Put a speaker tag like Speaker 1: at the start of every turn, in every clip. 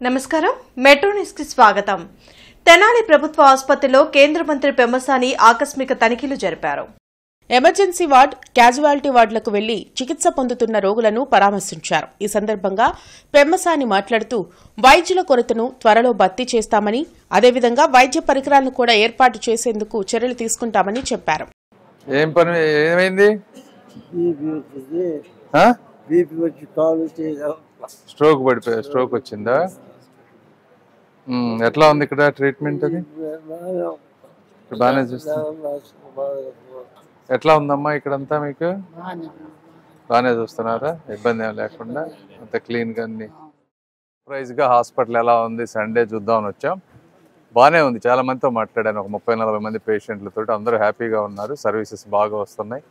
Speaker 1: నమస్కారం metro news కి స్వాగతం. తెనాలి ప్రభుత్వ ఆసుపత్రిలో కేంద్ర మంత్రి పెమ్మసాని ఆకస్మిక తనిఖీలు జరిపారు.
Speaker 2: ఎమర్జెన్సీ వార్డ్, క్యాజువాలిటీ వార్డులకు వెళ్లి చికిత్స పొందుతున్న రోగులను పరామర్శించారు. ఈ సందర్భంగా పెమ్మసాని మాట్లాడుతూ వైద్యుల కొరతను త్వరలో భర్తీ చేస్తామని, అదేవిధంగా వైద్య పరికరాలను కూడా ఏర్పాటు చేసేందుకు చర్యలు తీసుకుంటామని చెప్పారు.
Speaker 3: స్ట్రోక్ వచ్చిందా? ఎట్లా ఉంది ఇక్కడ ట్రీట్మెంట్? అది బాగానే చూస్తున్నా. ఎట్లా ఉందమ్మా ఇక్కడంతా? మీకు బాగానే చూస్తున్నారా? ఇబ్బంది ఏం లేకుండా అంత క్లీన్గా అన్ని. సర్ప్రైజ్గా హాస్పిటల్ ఎలా ఉంది సండే చూద్దామని వచ్చాం. బాగానే ఉంది. చాలా మందితో మాట్లాడాను, ఒక 30-40 మంది పేషెంట్లతో. అందరూ హ్యాపీగా ఉన్నారు. సర్వీసెస్ బాగా వస్తున్నాయి,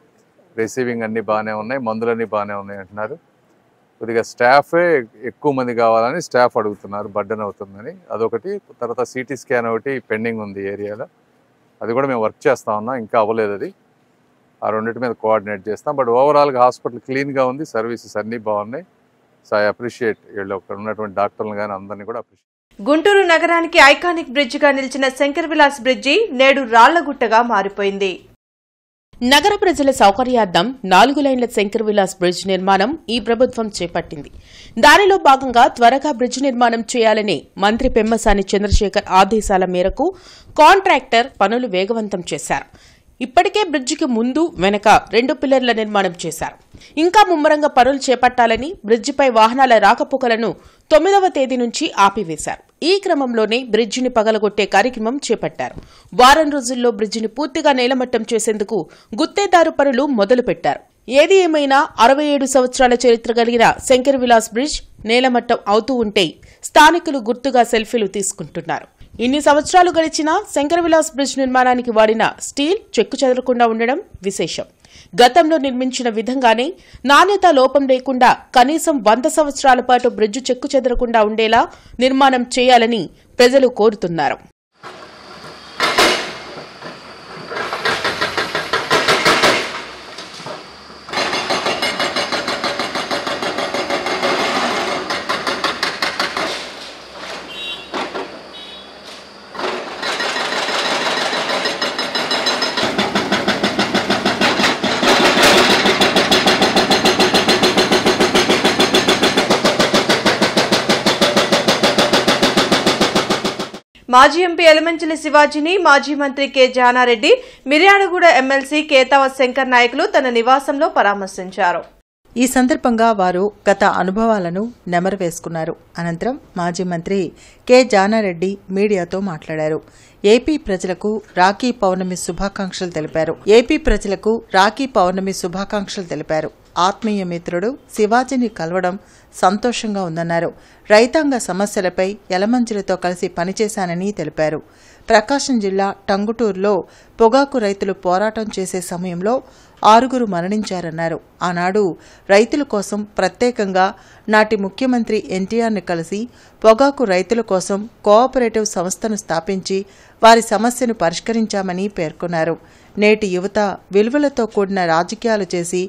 Speaker 3: రిసీవింగ్ అన్నీ బాగానే ఉన్నాయి, మందులన్నీ బాగానే ఉన్నాయి అంటున్నారు. కొద్దిగా స్టాఫే ఎక్కువ మంది కావాలని స్టాఫ్ అడుగుతున్నారు, బర్డెన్ అవుతుందని. అదొకటి. తర్వాత సిటీ స్కాన్ ఒకటి పెండింగ్ ఉంది ఏరియాలో, అది కూడా మేము వర్క్ చేస్తూ ఉన్నాం, ఇంకా అవ్వలేదు అది. ఆ రెండింటి మీద కోఆర్డినేట్ చేస్తాం. బట్ ఓవరాల్గా హాస్పిటల్ క్లీన్గా ఉంది, సర్వీసెస్ అన్నీ బాగున్నాయి. సో ఐ అప్రిషియేట్ వీళ్ళు అక్కడ ఉన్నటువంటి డాక్టర్లు కానీ అందరినీ కూడా అప్రిషియేట్.
Speaker 1: గుంటూరు నగరానికి ఐకానిక్ బ్రిడ్జిగా నిలిచిన శంకర్ విలాస్ బ్రిడ్జి నేడు రాళ్లగుట్టగా మారిపోయింది.
Speaker 2: నగర ప్రజల సౌకర్యార్థం 4 లైన్ల శంకర్ విలాస్ బ్రిడ్జ్ నిర్మాణం ఈ ప్రభుత్వం చేపట్టింది. దానిలో భాగంగా త్వరగా బ్రిడ్జ్ నిర్మాణం చేయాలని మంత్రి పెమ్మసాని చంద్రశేఖర్ ఆదేశాల మేరకు కాంట్రాక్టర్ పనులు వేగవంతం చేశారు. ఇప్పటికే బ్రిడ్జికి ముందు వెనక 2 పిల్లర్ల నిర్మాణం చేశారు. ఇంకా ముమ్మరంగా పనులు చేపట్టాలని బ్రిడ్జిపై వాహనాల రాకపోకలను 9వ తేదీ నుంచి ఆపివేశారు. ఈ క్రమంలోనే బ్రిడ్జిని పగలగొట్టే కార్యక్రమం చేపట్టారు. వారం రోజుల్లో బ్రిడ్జిని పూర్తిగా నేలమట్టం చేసేందుకు గుత్తేదారు పనులు మొదలుపెట్టారు. ఏది ఏమైనా 67 సంవత్సరాల చరిత్ర కలిగిన శంకర్ విలాస్ బ్రిడ్జ్ నేలమట్టం అవుతూ ఉంటే స్థానికులు గుర్తుగా సెల్ఫీలు తీసుకుంటున్నారు. ఇన్ని సంవత్సరాలు గడిచినా శంకర్ విలాస్ బ్రిడ్జ్ నిర్మాణానికి వాడిన స్టీల్ చెక్కు చెదరకుండా ఉండడం విశేషం. గతంలో నిర్మించిన విధంగానే నాణ్యత లోపం లేకుండా కనీసం 100 సంవత్సరాల పాటు బ్రిడ్జ్ చెక్కు చెదరకుండా ఉండేలా నిర్మాణం చేయాలని ప్రజలు కోరుతున్నారు.
Speaker 1: మాజీ ఎంపీ ఎలమంచిలి శివాజీని మాజీ మంత్రి కె జానారెడ్డి, మిర్యాలగూడ ఎమ్మెల్సీ కేతావ శంకర్ నాయకులు తన నివాసంలో పరామర్శించారు.
Speaker 4: ఈ సందర్భంగా వారు గత అనుభవాలను నెమరు వేసుకున్నారు. అనంతరం మాజీ మంత్రి కె జానారెడ్డి మీడియాతో మాట్లాడారు. ఏపీ ప్రజలకు రాఖీ పౌర్ణమి శుభాకాంక్షలు తెలిపారు. ఆత్మీయ మిత్రుడు శివాజీని కలవడం సంతోషంగా ఉందన్నారు. రైతాంగ సమస్యలపై యలమంచిలితో కలిసి పనిచేశానని తెలిపారు. ప్రకాశం జిల్లా టంగుటూరులో పొగాకు రైతులు పోరాటం చేసే సమయంలో 6 మరణించారన్నారు. ఆనాడు రైతుల కోసం ప్రత్యేకంగా నాటి ముఖ్యమంత్రి ఎన్టీఆర్ని కలిసి పొగాకు రైతుల కోసం కోఆపరేటివ్ సంస్థను స్థాపించి వారి సమస్యను పరిష్కరించామని పేర్కొన్నారు. నేటి యువత విలువలతో కూడిన రాజకీయాలు చేసి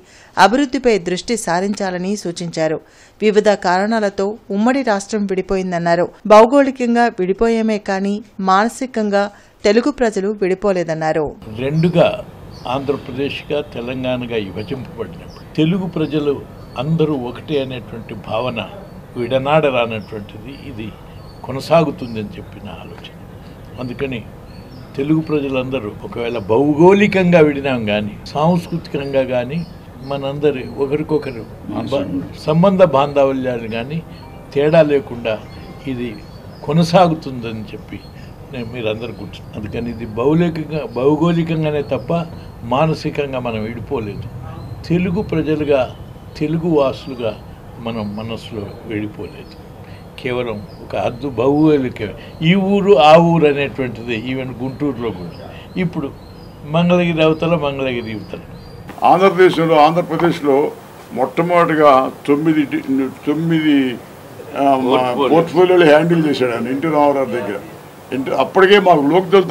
Speaker 4: అభివృద్ధిపై దృష్టి సారించాలని సూచించారు. వివిధ కారణాలతో ఉమ్మడి రాష్ట్రం విడిపోయిందన్నారు. భౌగోళికంగా విడిపోయేమే కానీ మానసికంగా తెలుగు ప్రజలు విడిపోలేదన్నారు.
Speaker 5: రెండుగా ఆంధ్రప్రదేశ్గా తెలంగాణగా విభజింపబడినప్పుడు తెలుగు ప్రజలు అందరూ ఒకటే అనేటువంటి భావన విడనాడరానటువంటిది ఇది కొనసాగుతుందని చెప్పిన ఆలోచన. అందుకని తెలుగు ప్రజలందరూ ఒకవేళ భౌగోళికంగా విడినాం కానీ సాంస్కృతికంగా కానీ మనందరి ఒకరికొకరు సంబంధ బాంధవ్యాలు కానీ తేడా లేకుండా ఇది కొనసాగుతుందని చెప్పి మీరందరూ కూర్చున్నారు. అందుకని ఇది భౌగోళికంగానే తప్ప మానసికంగా మనం విడిపోలేదు. తెలుగు ప్రజలుగా తెలుగు వాసులుగా మనం మనసులో విడిపోలేదు. కేవలం ఒక హద్దు భౌగోళిక ఈ ఊరు ఆ ఊరు అనేటువంటిది ఈవెన్ గుంటూరులో కూడా ఇప్పుడు మంగళగిరి అవతల మంగళగిరి యువతల.
Speaker 6: ఆంధ్రప్రదేశ్లో మొట్టమొదటిగా 9 పోర్ట్ఫోలియోలు హ్యాండిల్ చేశాడు ఆయన ఎన్టీ రామారావు దగ్గర. అప్పటికే మాకు లోక్దళ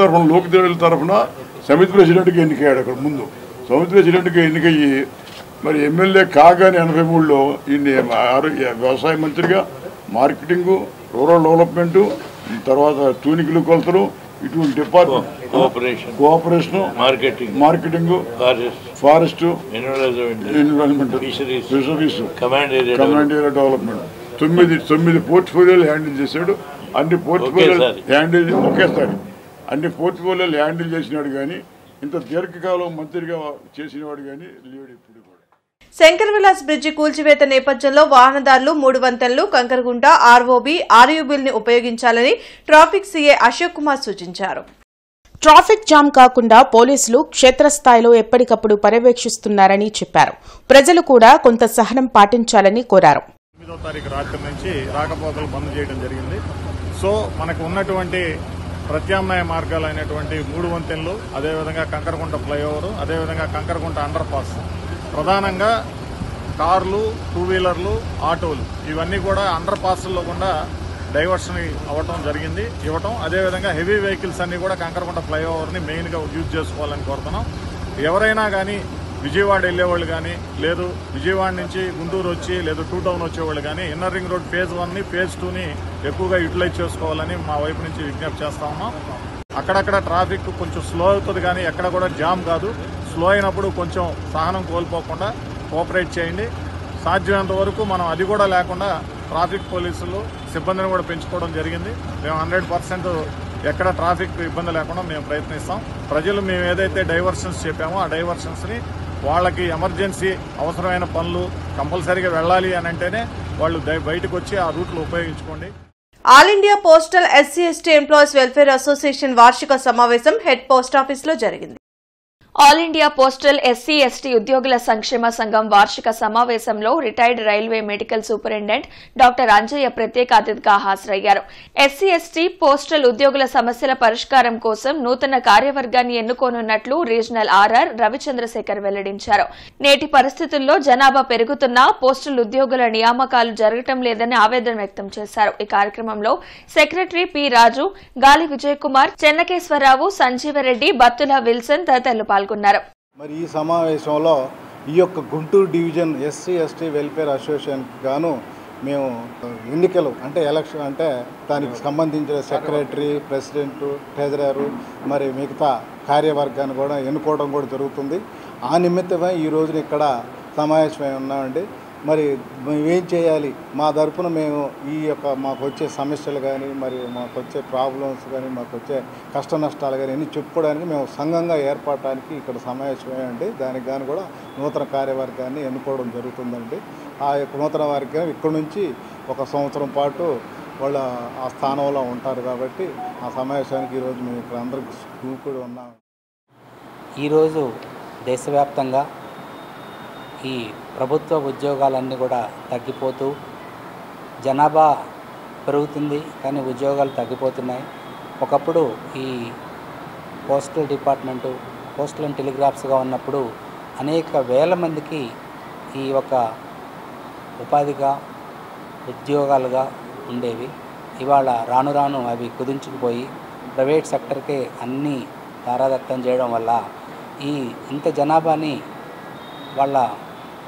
Speaker 6: తరఫున సమితి ప్రెసిడెంట్గా ఎన్నికయ్యాడు. అక్కడ ముందు సమితి ప్రెసిడెంట్గా ఎన్నికయ్యి మరి ఎమ్మెల్యే కాగానే 83లో ఈయన వ్యవసాయ మంత్రిగా మార్కెటింగు రూరల్ డెవలప్మెంట్, తర్వాత తూనికలు కొలతలు, ఇటువంటి department cooperation, marketing, forest, environment, fisheries, command area development 9 పోర్ట్ఫోలియోలు హ్యాండిల్ చేశాడు. అన్ని పోర్ట్ఫోలియోలు హ్యాండిల్ ఒకేసారి అన్ని పోర్ట్ఫోలియోలు హ్యాండిల్ చేసినాడు. కానీ ఇంత దీర్ఘకాలం మంత్రిగా చేసినవాడు కానీ లేడు ఇప్పుడు కూడా.
Speaker 1: శంకర్ విలాస్ బ్రిడ్జి కూల్చివేత నేపథ్యంలో వాహనదారులు 3 వంతెనలు, కంకరగుంట, ఆర్ఓబీ, ఆర్యూబీల్ని ఉపయోగించాలని ట్రాఫిక్ సీఏ అశోక్ కుమార్ సూచించారు.
Speaker 2: ట్రాఫిక్ జామ్ కాకుండా పోలీసులు క్షేత్రస్థాయిలో ఎప్పటికప్పుడు పర్యవేక్షిస్తున్నారని చెప్పారు. ప్రజలు కూడా కొంత సహనం పాటించాలని కోరారు.
Speaker 7: 9వ తారీఖు రాత్రి నుంచి రాకపోకలు బంద్ చేయడం జరిగింది. సో మనకు ఉన్నటువంటి ప్రత్యామ్నాయ మార్గాలు అయినటువంటి 3 వంతెనలు, అదేవిధంగా కంకరగుంట ఫ్లైఓవర్, అదేవిధంగా కంకరగుంట అండర్ పాస్, ప్రధానంగా కార్లు, 2 వీలర్లు, ఆటోలు ఇవన్నీ కూడా అండర్ పాస్ల్లో కూడా డైవర్షన్ ఇవ్వటం. అదేవిధంగా హెవీ వెహికల్స్ అన్ని కూడా కంకరగుంట ఫ్లైఓవర్ని మెయిన్గా యూజ్ చేసుకోవాలని కోరుతున్నాం. ఎవరైనా కానీ విజయవాడ వెళ్ళేవాళ్ళు కానీ, లేదు విజయవాడ నుంచి గుంటూరు వచ్చి, లేదు 2 టౌన్ వచ్చేవాళ్ళు కానీ ఇన్నర్ రింగ్ రోడ్ ఫేజ్ 1ని, ఫేజ్ 2ని ఎక్కువగా యూటిలైజ్ చేసుకోవాలని మా వైపు నుంచి విజ్ఞప్తి చేస్తా ఉన్నాం. అక్కడక్కడ ట్రాఫిక్ కొంచెం స్లో అవుతుంది కానీ ఎక్కడ కూడా జామ్ కాదు. స్లో అయినప్పుడు కొంచెం సహనం కోల్పోకుండా కోఆపరేట్ చేయండి. సాధ్యమైనంత వరకు మనం అది కూడా లేకుండా ట్రాఫిక్ పోలీసులు సిబ్బందిని కూడా పెంచుకోవడం జరిగింది. మేము 100% ఎక్కడ ట్రాఫిక్ ఇబ్బంది లేకుండా మేము ప్రయత్నిస్తాం. ప్రజలు మేము ఏదైతే డైవర్షన్స్ చెప్పామో ఆ డైవర్షన్స్ని వాళ్ళకి ఎమర్జెన్సీ అవసరమైన పనులు కంపల్సరీగా వెళ్ళాలి అని అంటేనే వాళ్ళు బయటకు వచ్చి ఆ రూట్లు ఉపయోగించుకోండి.
Speaker 1: All India postal ఎస్సీ/ఎస్టీ employees welfare association వార్షిక సమావేశం హెడ్ పోస్టాఫీసులో జరిగింది.
Speaker 8: ఆల్ ఇండియా పోస్టల్ ఎస్సీ/ఎస్టీ ఉద్యోగుల సంక్షేమ సంఘం వార్షిక సమావేశంలో retired railway medical superintendent doctor Anjaiah ప్రత్యేక అతిథిగా హాజరయ్యారు. ఎస్సీ/ఎస్టీ పోస్టల్ ఉద్యోగుల సమస్యల పరిష్కారం కోసం నూతన కార్యవర్గాన్ని ఎన్నుకోనున్నట్లు రీజనల్ ఆర్ఆర్ రవిచంద్రశేఖర్ వెల్లడించారు. నేటి పరిస్థితుల్లో జనాభా పెరుగుతున్నా పోస్టల్ ఉద్యోగుల నియామకాలు జరగటం లేదని ఆవేదన వ్యక్తం చేశారు. ఈ కార్యక్రమంలో సెక్రటరీ పి రాజు, గాలి విజయ్ కుమార్, చెన్నకేశ్వరరావు, సంజీవరెడ్డి, బత్తుల విల్సన్ తదితరులు పాల్గొన్నారు.
Speaker 9: మరి ఈ సమావేశంలో ఈ యొక్క గుంటూరు డివిజన్ ఎస్సీ/ఎస్టీ వెల్ఫేర్ అసోసియేషన్ గాను మేము ఎన్నికలు అంటే ఎలక్షన్ అంటే దానికి సంబంధించిన సెక్రటరీ, ప్రెసిడెంట్, ట్రెజరరు, మరి మిగతా కార్యవర్గాన్ని కూడా ఎన్నుకోవడం కూడా జరుగుతుంది. ఆ నిమిత్తమే ఈ రోజున ఇక్కడ సమావేశమై ఉన్నామండి. మరి మేమేం చేయాలి, మా తరపున మేము ఈ యొక్క మాకు వచ్చే సమస్యలు కానీ, మరి మాకు వచ్చే ప్రాబ్లమ్స్ కానీ, మాకు వచ్చే కష్ట నష్టాలు కానీ అన్నీ చెప్పుకోవడానికి మేము సంఘంగా ఏర్పడటానికి ఇక్కడ సమావేశమేయండి. దానికి కానీ కూడా నూతన కార్యవర్గాన్ని ఎన్నుకోవడం జరుగుతుందండి. ఆ యొక్క నూతన వర్గం ఇక్కడ నుంచి 1 సంవత్సరం పాటు వాళ్ళు ఆ స్థానంలో ఉంటారు. కాబట్టి ఆ సమావేశానికి ఈరోజు మేము ఇక్కడ అందరికి కూడి ఉన్నాం.
Speaker 10: ఈరోజు దేశవ్యాప్తంగా ఈ ప్రభుత్వ ఉద్యోగాలన్నీ కూడా తగ్గిపోతూ జనాభా పెరుగుతుంది కానీ ఉద్యోగాలు తగ్గిపోతున్నాయి. ఒకప్పుడు ఈ పోస్టల్ డిపార్ట్మెంటు, పోస్టల్ అండ్ టెలిగ్రాఫ్స్గా ఉన్నప్పుడు అనేక వేల మందికి ఈ ఒక ఉపాధిగా ఉద్యోగాలుగా ఉండేవి. ఇవాళ రాను రాను అవి కుదించుకుపోయి ప్రైవేట్ సెక్టర్కే అన్నీ తారాదత్తం చేయడం వల్ల ఈ ఇంత జనాభాని వాళ్ళ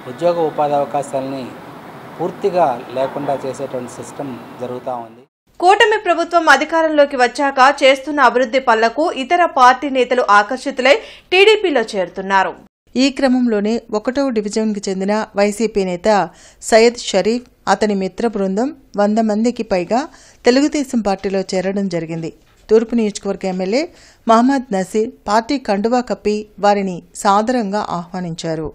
Speaker 10: ఉద్యోగ ఉపాధి అవకాశాలని పూర్తిగా లేకుండా చేసేటువంటి సిస్టమ్ జరుగుతూ ఉంది.
Speaker 1: కూటమి ప్రభుత్వం అధికారంలోకి వచ్చాక చేస్తున్న అభివృద్ది పనులకు ఇతర పార్టీ నేతలు ఆకర్షితులై టీడీపీలో చేరుతున్నారు.
Speaker 4: ఈ క్రమంలోనే 1వ డివిజన్కు చెందిన వైసీపీ నేత సయ్యద్ షరీఫ్, అతని మిత్ర బృందం 100 మందికి పైగా తెలుగుదేశం పార్టీలో చేరడం జరిగింది. తూర్పు నియోజకవర్గ ఎమ్మెల్యే మహమ్మద్ నసీర్ పార్టీ కండువా కప్పి వారిని సాదరంగా ఆహ్వానించారు.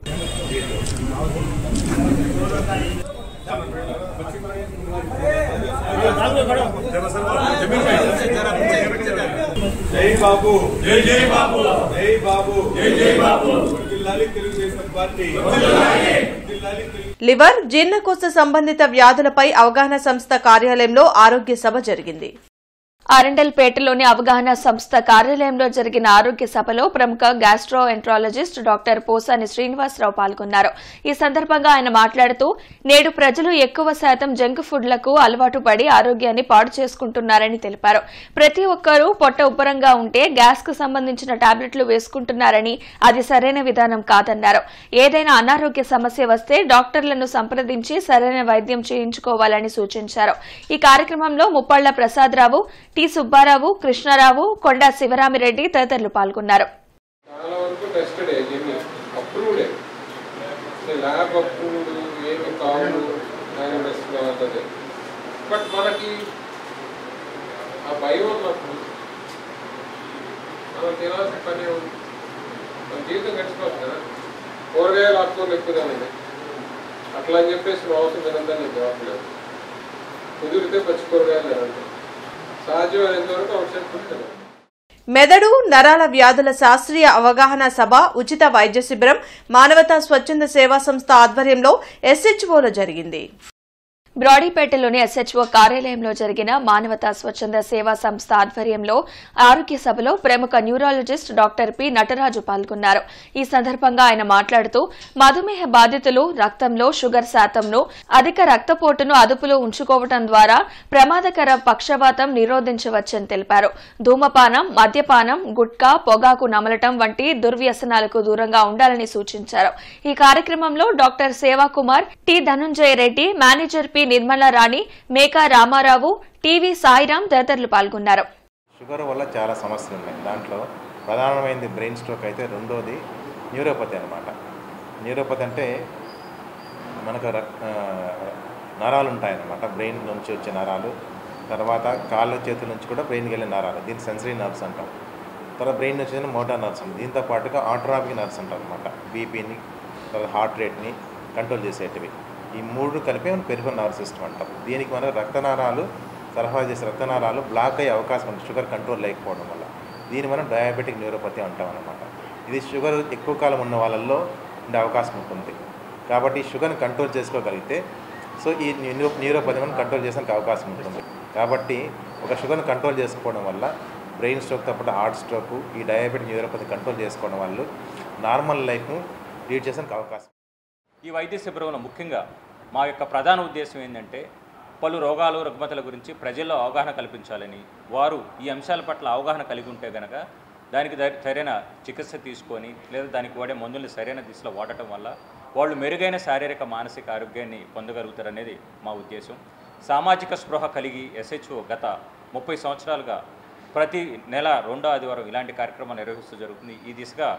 Speaker 1: లివర్, జీర్ణకోశ సంబంధిత వ్యాధులపై అవగాహన సంస్థ కార్యాలయంలో ఆరోగ్య సభ జరిగింది.
Speaker 8: అరండల్పేటలోని అవగాహన సంస్థ కార్యాలయంలో జరిగిన ఆరోగ్య సభలో ప్రముఖ గ్యాస్ట్రోఎంట్రాలజిస్ట్ డాక్టర్ పోసాని శ్రీనివాసరావు పాల్గొన్నారు. ఈ సందర్భంగా ఆయన మాట్లాడుతూ నేడు ప్రజలు ఎక్కువ శాతం జంక్ ఫుడ్లకు అలవాటు పడి ఆరోగ్యాన్ని పాడు చేసుకుంటున్నారని తెలిపారు. ప్రతి ఒక్కరూ పొట్ట ఉబ్బరంగా ఉంటే గ్యాస్ కు సంబంధించిన టాబ్లెట్లు వేసుకుంటున్నారని అది సరైన విధానం కాదన్నారు. ఏదైనా అనారోగ్య సమస్య వస్తే డాక్టర్లను సంప్రదించి సరైన వైద్యం చేయించుకోవాలని సూచించారు. ఈ కార్యక్రమంలో ముప్పళ్ల ప్రసాదరావు, టి సుబ్బారావు, కృష్ణారావు, కొండా శివరామిరెడ్డి తదితరులు పాల్గొన్నారు.
Speaker 11: కూరగాయలు ఆకుకూరలు ఎక్కువగానే అట్లా అని చెప్పేసి అవసరం లేదంతా నేను చెప్పలేదు. కుదిరితే పచ్చి కూరగాయలు లేదంటే సాధ్యమైనంత వరకు అవసరం.
Speaker 1: మెదడు నరాల వ్యాధుల శాస్త్రీయ అవగాహన సభ, ఉచిత వైద్య శిబిరం మానవతా స్వచ్ఛంద సేవా సంస్థ ఆధ్వర్యంలో ఎస్హెచ్ఓలో జరిగింది.
Speaker 8: బ్రాడీపేటలోని ఎస్హెచ్ఓ కార్యాలయంలో జరిగిన మానవతా స్వచ్ఛంద సేవా సంస్థ ఆధ్వర్యంలో ఆరోగ్య సభలో ప్రముఖ న్యూరాలజిస్ట్ డాక్టర్ పి నటరాజు పాల్గొన్నారు. ఈ సందర్భంగా ఆయన మాట్లాడుతూ మధుమేహ బాధితులు రక్తంలో షుగర్ శాతంను, అధిక రక్తపోటును అదుపులో ఉంచుకోవడం ద్వారా ప్రమాదకర పక్షవాతం నిరోధించవచ్చని తెలిపారు. ధూమపానం, మద్యపానం, గుట్కా, పొగాకు నమలటం వంటి దుర్వ్యసనాలకు దూరంగా ఉండాలని సూచించారు. ఈ కార్యక్రమంలో doctor Sevakumar, T Dhanunjaya Reddy, manager P Nirmala Rani, Meka Ramarao, TV Sairam తదితరులు పాల్గొన్నారు.
Speaker 12: షుగర్ వల్ల చాలా సమస్యలు ఉన్నాయి. దాంట్లో ప్రధానమైనది బ్రెయిన్ స్ట్రోక్ అయితే, రెండోది న్యూరోపతి అనమాట. న్యూరోపతి అంటే మనకు నరాలు ఉంటాయన్నమాట, బ్రెయిన్ నుంచి వచ్చే నరాలు, తర్వాత కాళ్ళ చేతుల నుంచి కూడా బ్రెయిన్కి వెళ్ళే నరాలు, దీన్ని సెన్సరీ నర్వ్స్ అంటాం. తర్వాత బ్రెయిన్ నుంచి వచ్చిన మోటార్ నర్వ్స్ ఉంటాయి. దీంతో పాటుగా ఆటోనామిక్ నర్వ్స్ అంటాం అనమాట, బీపీని, తర్వాత హార్ట్ రేట్ని కంట్రోల్ చేసేటివి. ఈ మూడు కలిపి మనం పెరిఫెరల్ నర్వ్ సిస్టమ్ అంటాం. దీనికి మనం రక్తనాళాలు సరఫరా చేసే రక్తనాళాలు బ్లాక్ అయ్యే అవకాశం ఉంటుంది షుగర్ కంట్రోల్ లేకపోవడం వల్ల. దీన్ని మనం డయాబెటిక్ న్యూరోపతి అంటాం అన్నమాట. ఇది షుగర్ ఎక్కువ కాలం ఉన్న వాళ్ళల్లో ఉండే అవకాశం ఉంటుంది. కాబట్టి షుగర్ని కంట్రోల్ చేసుకోగలిగితే సో ఈ న్యూరోపతి మనం కంట్రోల్ చేసడానికి అవకాశం ఉంటుంది. కాబట్టి ఒక షుగర్ని కంట్రోల్ చేసుకోవడం వల్ల బ్రెయిన్ స్ట్రోక్తో పాటు హార్ట్ స్ట్రోక్, ఈ డయాబెటిక్ న్యూరోపతి కంట్రోల్ చేసుకోవడం వల్ల నార్మల్ లైఫ్ను లీడ్ చేసడానికి అవకాశం.
Speaker 13: ఈ వైద్య శిబిరంలో ముఖ్యంగా మా యొక్క ప్రధాన ఉద్దేశం ఏంటంటే పలు రోగాలు, రుగ్మతల గురించి ప్రజల్లో అవగాహన కల్పించాలని, వారు ఈ అంశాల పట్ల అవగాహన కలిగి ఉంటే కనుక దానికి సరైన చికిత్స తీసుకొని లేదా దానికి వాడే మందుల్ని సరైన దిశలో వాడటం వల్ల వాళ్ళు మెరుగైన శారీరక మానసిక ఆరోగ్యాన్ని పొందగలుగుతారనేది మా ఉద్దేశం. సామాజిక స్పృహ కలిగి ఎస్హెచ్ఓ గత 30 సంవత్సరాలుగా ప్రతి నెల 2వ ఆదివారం ఇలాంటి కార్యక్రమాలు నిర్వహిస్తూ జరుగుతుంది. ఈ దిశగా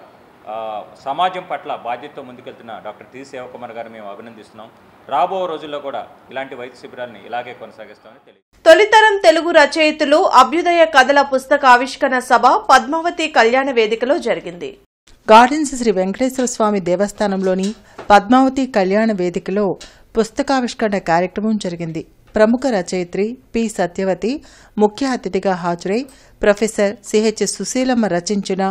Speaker 13: సమాజం పట్ల బాధ్యతతో ముందుకెళ్తున్న డాక్టర్ టి సేవకుమార్ గారు మేము అభినందిస్తున్నాం. రాబో రోజుల్లో కూడా ఇలాంటి వైద్య శిబిరాలను ఇలాగే కొనసాగిస్తామని తెలియదు.
Speaker 1: తొలితరం తెలుగు రచయితలు అభ్యుదయ కథల పుస్తక ఆవిష్కరణ సభ పద్మావతి కళ్యాణ వేదికలో జరిగింది.
Speaker 4: గార్డెన్స్ శ్రీ వెంకటేశ్వర స్వామి దేవస్థానంలోని పద్మావతి కళ్యాణ వేదికలో పుస్తకావిష్కరణ కార్యక్రమం జరిగింది. ప్రముఖ రచయిత్రి పి సత్యవతి ముఖ్య అతిథిగా హాజరై ప్రొఫెసర్ సిహెచ్ సుశీలమ్మ రచించిన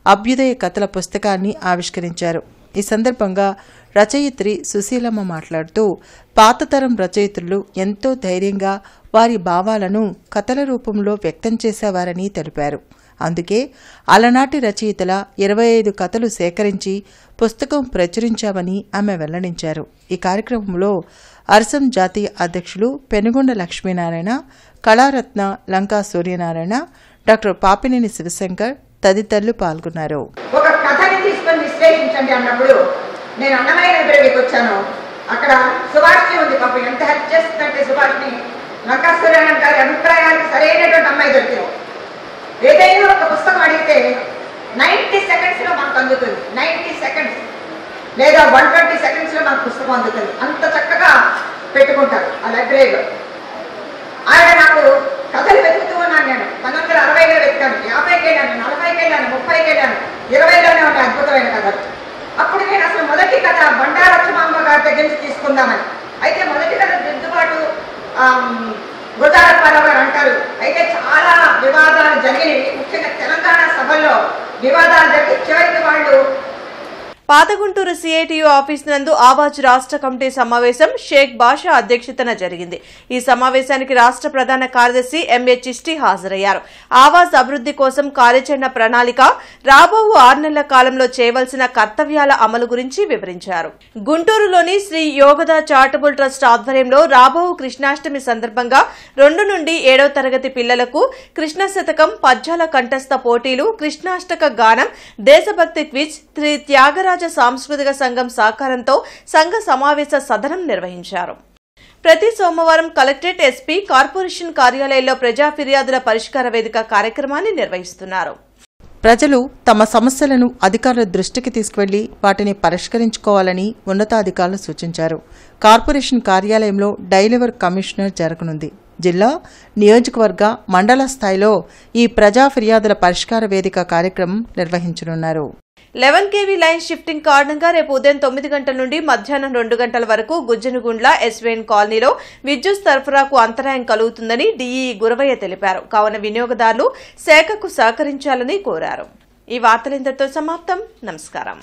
Speaker 4: అభ్యుదయ కథల పుస్తకాన్ని ఆవిష్కరించారు. ఈ సందర్భంగా రచయిత్రి సుశీలమ్మ మాట్లాడుతూ పాతతరం రచయిత్రులు ఎంతో ధైర్యంగా వారి భావాలను కథల రూపంలో వ్యక్తం చేసేవారని తెలిపారు. అందుకే అలనాటి రచయితల 25 కథలు సేకరించి పుస్తకం ప్రచురించామని ఆమె వెల్లడించారు. ఈ కార్యక్రమంలో అర్సం జాతీయ అధ్యక్షులు పెనుగొండ లక్ష్మీనారాయణ, కళారత్న లంకా సూర్యనారాయణ, డాక్టర్ పాపినేని శివశంకర్ తదితరులు పాల్గొన్నారు.
Speaker 14: ఒక కథని తీసుకొని విశ్లేషించండి అన్నప్పుడు నేను అన్నమయ్య లైబ్రరీకి వచ్చాను. అక్కడ సుభాష్ని ఉంది. పాపం ఎంత హెల్ప్ చేస్తుందంటే సుభాష్ని లంకా సూర్యనారాయణ గారి అభిప్రాయాలకు సరైనటువంటి అమ్మాయి దొరికింది. ఏదైనా ఒక పుస్తకం అడిగితే 90 సెకండ్స్లో మనకు అందుతుంది. 90 సెకండ్స్ లేదా 120 సెకండ్స్లో మనకు పుస్తకం అందుతుంది. అంత చక్కగా పెట్టుకుంటారు ఆ లైబ్రరీలో. ఆయన నాకు కథలు వెతుకుతూ ఉన్నాను. నేను 1960లో వెతికాను, 50కి వెళ్ళాను, 40కి వెళ్ళాను, 30కి వెళ్ళాను, 20లోనే ఉన్నాయి అద్భుతమైన కథలు. అప్పుడు నేను అసలు మొదటి కథ బండారక్షమాంబ గారి దగ్గర నుంచి తీసుకుందామని. అయితే మొదటి కథ దిద్దుబాటు గుజారప్పారావు గారు అంటారు. అయితే చాలా వివాదాలు జరిగినవి. ముఖ్యంగా తెలంగాణ సభల్లో వివాదాలు జరిగి చివరికి వాళ్ళు
Speaker 1: పాత గుంటూరు సిఐటియు ఆఫీస్ నందు ఆవాజ్ రాష్ట్ర కమిటీ సమావేశం షేక్ బాషా అధ్యక్షతన జరిగింది. ఈ సమావేశానికి రాష్ట్ర ప్రధాన కార్యదర్శి ఎంఏ చిష్టి హాజరయ్యారు. ఆవాజ్ అభివృద్ది కోసం కార్యాచరణ ప్రణాళిక, రాబో 6 నెలల కాలంలో చేయవలసిన కర్తవ్యాల అమలు గురించి వివరించారు. గుంటూరులోని శ్రీ యోగదా చారిటబుల్ ట్రస్ట్ ఆధ్వర్యంలో రాబో కృష్ణాష్టమి సందర్భంగా 2 నుండి 7వ తరగతి పిల్లలకు కృష్ణ శతకం, పద్యాల కంఠస్థ పోటీలు, కృష్ణాష్టక గానం, దేశభక్తి క్విజ్, శ్రీ త్యాగరాజ సాంస్కృతిక సంఘం సహకారంతో సంఘ సమావేశ సదనం నిర్వహించారు. ప్రతి సోమవారం కలెక్టరేట్, ఎస్పీ, కార్పొరేషన్ కార్యాలయాల్లో ప్రజా ఫిర్యాదుల పరిష్కార వేదిక కార్యక్రమాన్ని నిర్వహిస్తున్నారు.
Speaker 4: ప్రజలు తమ సమస్యలను అధికారుల దృష్టికి తీసుకువెళ్లి వాటిని పరిష్కరించుకోవాలని ఉన్నతాధికారులు సూచించారు. కార్పొరేషన్ కార్యాలయంలో డైలీ వర్క్ కమిషనర్ జరగనుంది. జిల్లా, నియోజకవర్గ, మండల స్థాయిలో ఈ ప్రజా ఫిర్యాదుల పరిష్కార వేదిక కార్యక్రమం నిర్వహించనున్నారు.
Speaker 1: 11 kV లైన్ షిఫ్టింగ్ కారణంగా రేపు ఉదయం 9 గంటల నుండి మధ్యాహ్నం 2 గంటల వరకు గుజ్జనగుండ్ల ఎస్వీఎన్ కాలనీలో విద్యుత్ సరఫరాకు అంతరాయం కలుగుతుందని డీఈ గురవయ్య తెలిపారు. కావున వినియోగదారులు శాఖకు సహకరించాలని కోరారు. ఈ వార్తలు ఇంతటితో సమాప్తం. నమస్కారం.